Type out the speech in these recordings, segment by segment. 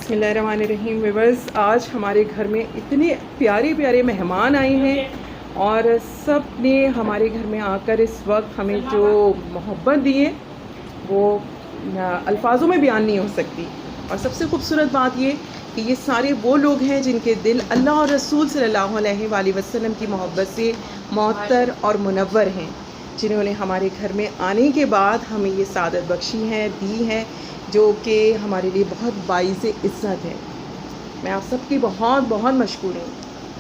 بسم اللہ الرحمن الرحیم. ویورز، آج ہمارے گھر میں اتنے پیارے پیارے مہمان آئے ہیں اور سب نے ہمارے گھر میں آ کر اس وقت ہمیں جو محبت دی ہے وہ الفاظوں میں بیان نہیں ہو سکتی. اور سب سے خوبصورت بات یہ کہ یہ سارے وہ لوگ ہیں جن کے دل اللہ اور رسول صلی اللہ علیہ وآلہ وسلم کی محبت سے معطر اور منور ہیں، جنہوں نے ہمارے گھر میں آنے کے بعد ہمیں یہ سعادت بخشی ہے، دی ہے، جو کہ ہمارے لیے بہت باعث عزت ہے. میں آپ سب کی بہت بہت مشکور ہوں.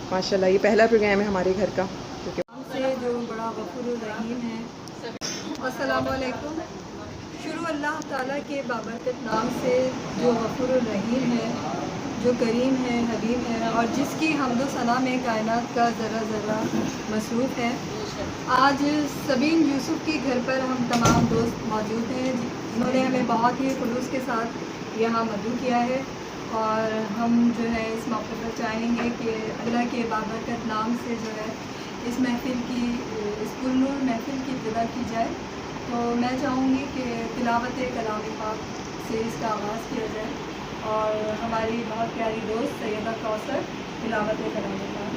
ماشاءاللہ یہ پہلا پروگرام ہے ہمارے گھر کا سے جو بڑا غفور الرحیم ہے. السلام علیکم. شروع اللہ تعالیٰ کے بابرکت نام سے جو غفور الرحیم ہے، جو کریم ہے، حلیم ہے، اور جس کی حمد و ثنا میں کائنات کا ذرہ ذرہ مصروف ہے. آج سبین یوسف کے گھر پر ہم تمام دوست موجود ہیں جنہوں نے ہمیں بہت ہی خلوص کے ساتھ یہاں مدعو کیا ہے، اور ہم جو ہے اس موقع پر چاہیں گے کہ اللہ کے بابرکت نام سے جو ہے اس محفل کی، اس پرنور محفل کی ابتدا کی جائے. تو میں چاہوں گی کہ تلاوت کلام پاک سے اس کا آغاز کیا جائے، اور ہماری بہت پیاری دوست سیدہ کوثر تلاوت کلام پاک.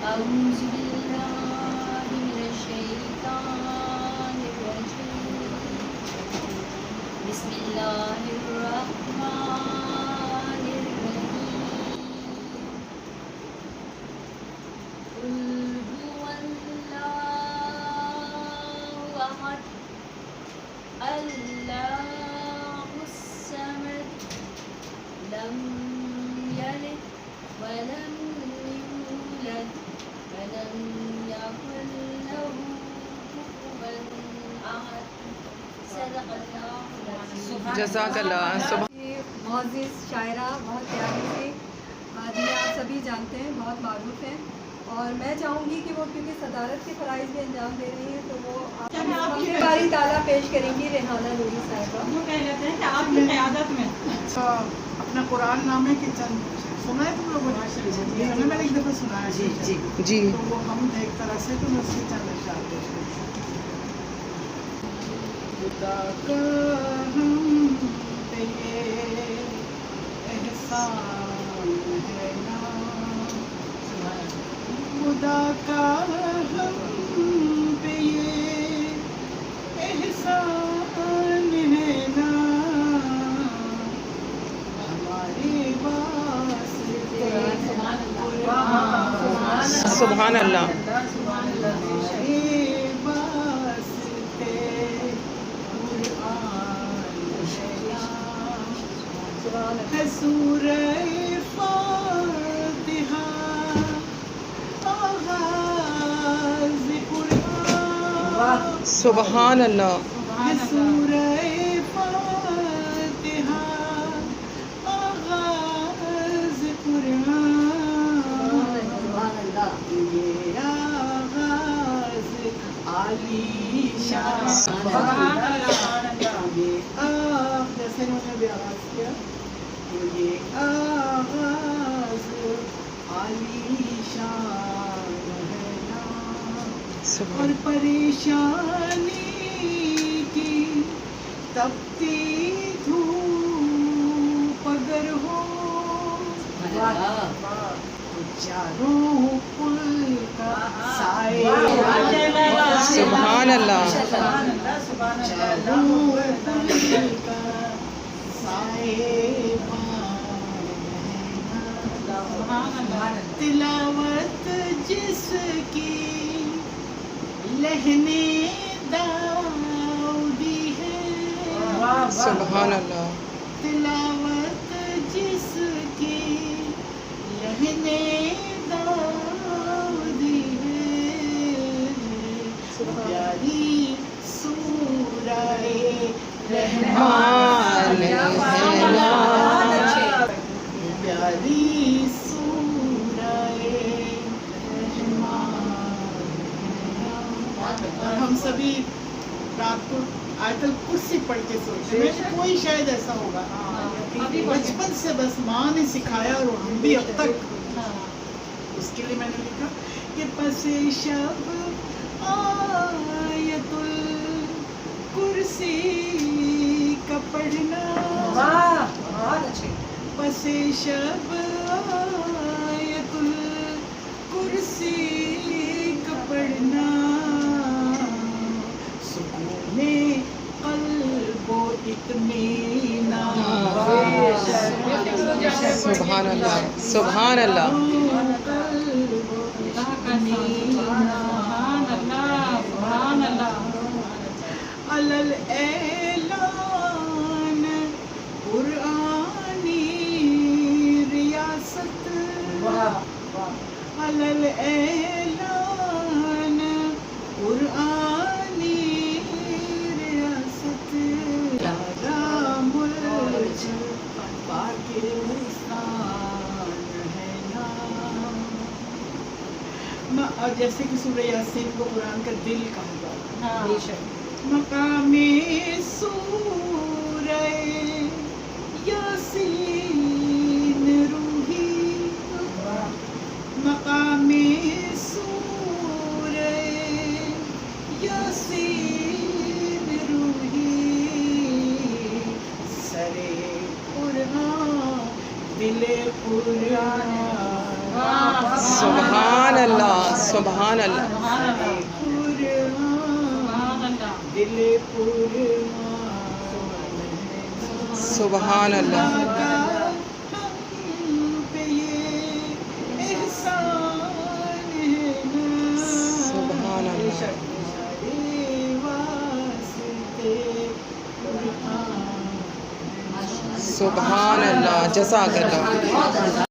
اعوذ باللہ من الشیطان الرجیم. بسم اللہ الرحمن الرحیم. قل هو اللہ احد اللہ الصمد لم یلد ولم یولد ولم یکن له کفوا احد. صدق اللہ العظیم. جزاک اللہ. معزز شاعرہ بہت پیاری تھی، جنہیں آپ سبھی جانتے ہیں، بہت معروف ہیں، اور میں چاہوں گی کہ وہ کیونکہ صدارت کے فرائض بھی انجام دے رہی ہیں تو وہ آپ کی باری تالا پیش کریں گی. ریحانہ نوری صاحبہ. وہ کہہ لیتے ہیں کہ آپ کی قیادت میں اپنا قرآن نامے کے چند سنا ہے تم لوگوں نے؟ میں نے ایک دفعہ سنا ہے. جی تو وہ ہم ایک طرح سے تو میں اس کے چند اشعار پیش کرتی ہوں. خدا کا ہم پہ یہ احسان ہے نا، خدا کا ہم پہ یہ احسان ہے نا، ہمارے واسطے سبحان اللہ. ہمارے واسطے قرآن ہے سورہ فاتحہ آغاز قرآن. سبحان اللہ. ہے سورہ فاتحہ آغاز قرآن. یہ آغاز عالی شان. یہ جیسے انہوں نے بھی آغاز کیا، یہ آغاز عالی شان ہے نا، اور پریشانی کی تپتی دھوپ اگر ہو تو چاروں پل کا سائے. سبحان اللہ. چاروں پل کا سائے. تلاوت جس کی لہنے داؤدی ہے. سبحان اللہ. تلاوت جس کی لہنے داؤدی ہے. پیاری سورہ رحمان ہے نا، پیاری سورہ رحمان. اور ہم سبھی رات کو آیت الکرسی پڑھ کے سوچتے ہیں کوئی شاید ایسا ہوگا. بچپن سے بس ماں نے سکھایا اور ہم بھی اب تک. اس کے لیے میں نے لکھا کہ پس شب آیت الکرسی کا پڑھنا پس شب آیت الکرسی کا پڑھنا سکون قلب و اطمینان سبحان اللہ سبحان اللہ علی الاعلان قرآنی ریاست علی الاعلان قرآنی ریاست رام ملک پاکستان ہے نام. اور جیسے کہ سورہ یاسین کو قرآن کا دل کہا جاتا ہے. مقام سورہ یاسین روحی مقام سورہ یاسین روحی سر قرآن دل قرآن سبحان اللہ سبحان اللہ دل قرآن سبحان اللہ سبحان اللہ سبحان اللہ جزاک اللہ.